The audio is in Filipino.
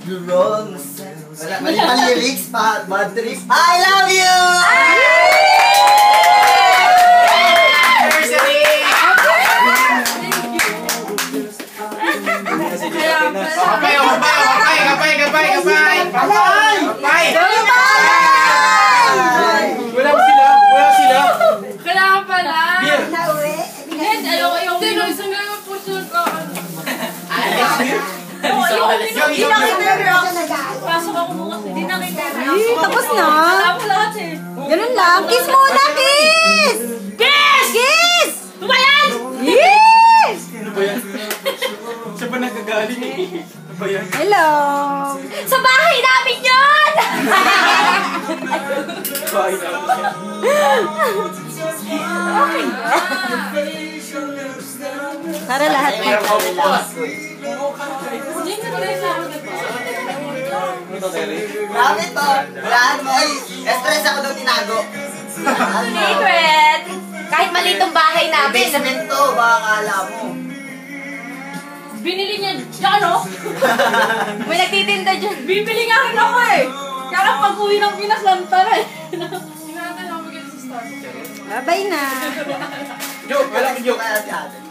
Mali pa lyrics pa, bad trip. I love you! Wala sila. Kaya pala. Yung tinusong nga yung puso ko. Pasok ako bukas. Hindi nakita. Tapos na. Wala mo lahat eh. Ganun lang. Kiss muna, kiss! Kiss! Kiss! Ano ba yan? Yes! Ano ba yan? Siya ba nagagaling eh? Ano ba yan? Hello! Sa bahay namin yun! Bahay namin yan. Para lahat Meron na. ka po po. Grabe to. Lahat mo. Ay, stress ako daw tinago. Secret! Kahit malitong bahay namin. Basement to, baka akala mo. Binili niya dyan, no? May nagtitinda dyan. Bibili nga rin ako eh. Kaya lang pag-uwi ng Pinas lang tara eh. Ingatan lang, magiging sa start. Bye na. Joke, wala kang joke. Kaya si ate.